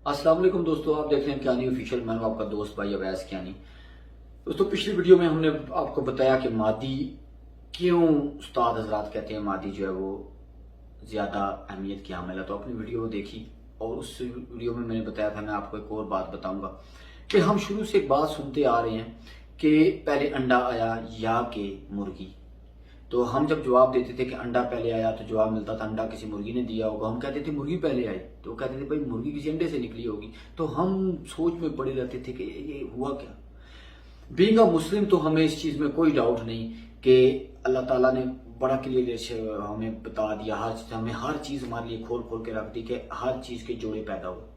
السلام علیکم دوستو، آپ دیکھ رہے ہیں کیانی آفیشیل. میں ہوں آپ کا دوست بھائی اویس کیانی. دوستو پچھلی ویڈیو میں ہم نے آپ کو بتایا کہ مادی کیوں استاد حضرات کہتے ہیں مادی جو ہے وہ زیادہ اہمیت کی حامل ہے. تو اپنی ویڈیو دیکھی اور اس ویڈیو میں نے بتایا تھا. میں آپ کو ایک اور بات بتاؤں گا کہ ہم شروع سے ایک بات سنتے آ رہے ہیں کہ پہلے انڈا آیا یا کہ مرغی. تو ہم جب جواب دیتے تھے کہ انڈا پہلے آیا تو جواب ملتا تھا انڈا کسی مرغی نے دیا ہوگا. ہم کہتے تھے مرغی پہلے آئی تو وہ کہتے تھے بھائی مرغی کسی انڈے سے نکلی ہوگی. تو ہم سوچ میں پڑے رہتے تھے کہ یہ ہوا کیا. بینگ اے مسلم تو ہمیں اس چیز میں کوئی ڈاؤٹ نہیں کہ اللہ تعالیٰ نے بڑا کلیئر ہمیں بتا دیا. ہمیں ہر چیز ہمارے لیے کھول کھول کے رکھ دی کہ ہر چیز کے جوڑے پیدا ہوئے.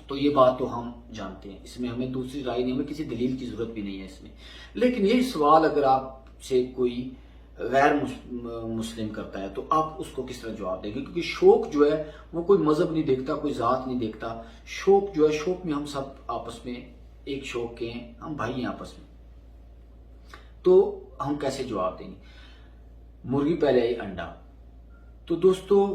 تو یہ بات تو ہم جانتے ہیں, اس میں ہمیں دوسری رائے نہیں, ہمیں کسی دلیل کی ضرورت بھی نہیں ہے اس میں. لیکن یہ سوال اگر آپ سے کوئی غیر مسلم کرتا ہے تو آپ اس کو کس طرح جواب دیں گے؟ کیونکہ شوق جو ہے وہ کوئی مذہب نہیں دیکھتا, کوئی ذات نہیں دیکھتا. شوق جو ہے, شوق میں ہم سب آپس میں ایک شوق کے ہیں, ہم بھائی ہیں آپس میں. تو ہم کیسے جواب دیں گے مرغی پہلے آئی انڈا؟ تو دوستو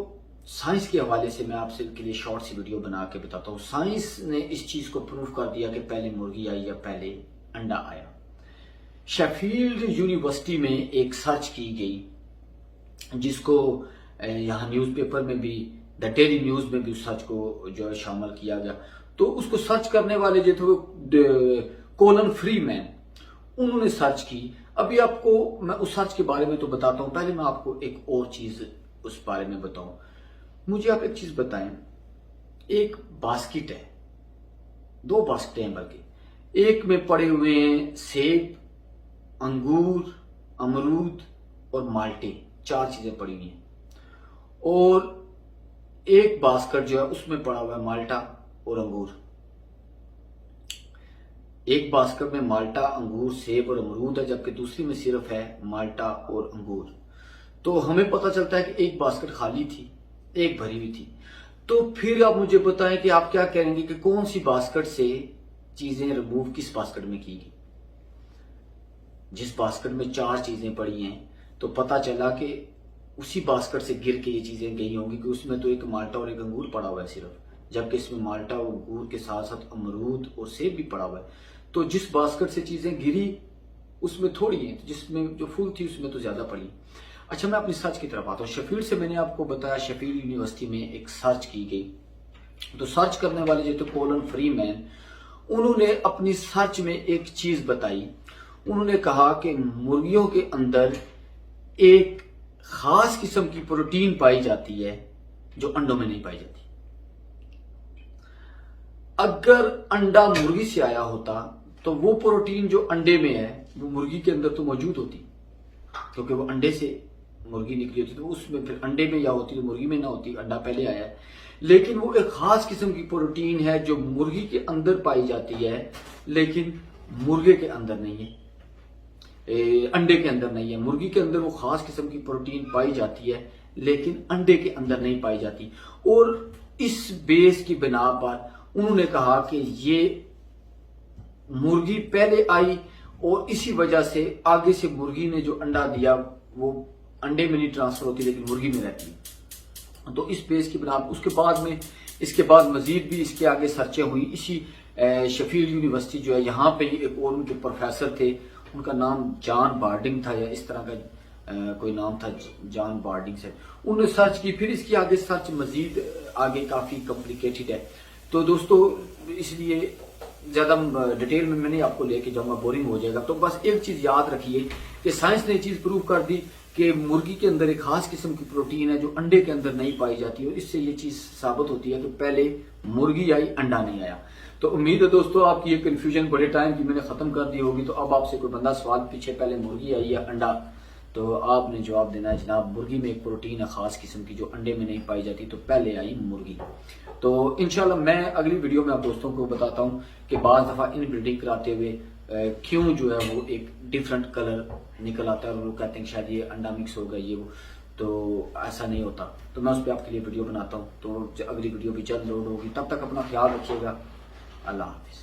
سائنس کے حوالے سے میں آپ سے کے لیے شارٹ سی ویڈیو بنا کے بتاتا ہوں. سائنس نے اس چیز کو پروف کر دیا کہ پہلے مرغی آئی یا پہلے انڈا آیا. شیفیلڈ یونیورسٹی میں ایک سرچ کی گئی جس کو یہاں نیوز پیپر میں بھی, دا ڈیلی نیوز میں بھی اس سرچ کو جو ہے شامل کیا گیا. تو اس کو سرچ کرنے والے جو تھے وہ کولن فری مین, انہوں نے سرچ کی. ابھی آپ کو میں اس سرچ کے بارے میں تو بتاتا ہوں, پہلے میں آپ کو ایک اور چیز اس بارے میں بتاؤں. مجھے آپ ایک چیز بتائیں, ایک باسکٹ ہے, دو باسکٹیں ہیں بلکہ, ایک میں پڑے ہوئے ہیں سیب, انگور, امرود اور مالٹے, چار چیزیں پڑی ہوئی ہیں. اور ایک باسکٹ جو ہے اس میں پڑا ہوا ہے مالٹا اور انگور. ایک باسکٹ میں مالٹا, انگور, سیب اور امرود ہے, جبکہ دوسری میں صرف ہے مالٹا اور انگور. تو ہمیں پتہ چلتا ہے کہ ایک باسکٹ خالی تھی, ایک بھری ہوئی تھی. تو پھر آپ مجھے بتائیں کہ آپ کیا کہیں گے کہ کون سی باسکٹ سے چیزیں ریموو کس باسکٹ میں کی گئی؟ جس باسکٹ میں چار چیزیں پڑی ہیں تو پتہ چلا کہ اسی باسکٹ سے گر کے یہ چیزیں گئی ہوں گی کہ اس میں تو ایک مالٹا اور ایک انگور پڑا ہوا ہے صرف, جبکہ اس میں مالٹا اور انگور کے ساتھ ساتھ امرود اور سیب بھی پڑا ہوا ہے. تو جس باسکٹ سے چیزیں گری اس میں تھوڑی ہیں, جس میں جو فل تھی اس میں تو زیادہ پڑی. اچھا میں اپنی سرچ کی طرف آتا ہوں. شیفیلڈ سے میں نے آپ کو بتایا, شیفیلڈ یونیورسٹی میں ایک سرچ کی گئی. تو سرچ کرنے والے جو تھے کولن فری مین, انہوں نے اپنی سرچ میں ایک چیز بتائی. انہوں نے کہا کہ مرغیوں کے اندر ایک خاص قسم کی پروٹین پائی جاتی ہے جو انڈوں میں نہیں پائی جاتی. اگر انڈا مرغی سے آیا ہوتا تو وہ پروٹین جو انڈے میں ہے وہ مرغی کے اندر تو موجود ہوتی, کیونکہ وہ انڈے سے مرغی نکلی ہوتی. تو اس میں پھر انڈے میں یا ہوتی تو مرغی میں نہ ہوتی, انڈا پہلے آیا ہے. لیکن وہ ایک خاص قسم کی پروٹین ہے جو مرغی کے اندر پائی جاتی ہے لیکن مرغے کے اندر نہیں ہے, انڈے کے اندر نہیں ہے. مرغی کے اندر وہ خاص قسم کی پروٹین پائی جاتی ہے لیکن انڈے کے اندر نہیں پائی جاتی. اور اس بیس کی بنا پر انہوں نے کہا کہ یہ مرغی پہلے آئی اور اسی وجہ سے آگے سے مرغی نے جو انڈا دیا وہ انڈے میں نہیں ٹرانسفر ہوتی لیکن مرغی میں رہتی. تو اس بیس کی بنا پر اس کے بعد مزید بھی اس کے آگے سرچیں ہوئی. اسی شیفیلڈ یونیورسٹی جو ہے یہاں پہ ایک اور ان کے پروفیسر تھے, ان کا نام جان بارڈنگ تھا یا اس طرح کا کوئی نام تھا, جان بارڈنگ سے. انہوں نے سرچ کی, پھر اس کی آگے سرچ مزید آگے کافی کمپلیکیٹڈ ہے. تو دوستو اس لیے زیادہ ڈیٹیل میں نہیں آپ کو لے کے جاؤں گا, بورنگ ہو جائے گا. تو بس ایک چیز یاد رکھیے کہ سائنس نے یہ چیز پروو کر دی کہ مرغی کے اندر ایک خاص قسم کی پروٹین ہے جو انڈے کے اندر نہیں پائی جاتی, اور اس سے یہ چیز ثابت ہوتی ہے کہ پہلے مرغی آئی, انڈا نہیں آیا. تو امید ہے دوستو آپ کی یہ کنفیوژن بڑے ٹائم کی میں نے ختم کر دی ہوگی. تو اب آپ سے کوئی بندہ سوال پیچھے پہلے مرغی آئی یا انڈا, تو آپ نے جواب دینا ہے جناب مرغی میں ایک پروٹین ہے خاص قسم کی جو انڈے میں نہیں پائی جاتی, تو پہلے آئی مرغی. تو انشاءاللہ میں اگلی ویڈیو میں آپ دوستوں کو بتاتا ہوں کہ بعض دفعہ ان بریڈنگ کراتے ہوئے کیوں جو ہے وہ ایک ڈیفرنٹ کلر نکل آتا ہے اور وہ کہتے ہیں شاید یہ انڈا مکس ہوگا یہ وہ, تو ایسا نہیں ہوتا. تو میں اس پہ آپ کے لیے ویڈیو بناتا ہوں. تو اگلی ویڈیو بھی جلد لوڈ ہوگی, تب تک اپنا خیال رکھیے گا. اللہ حافظ.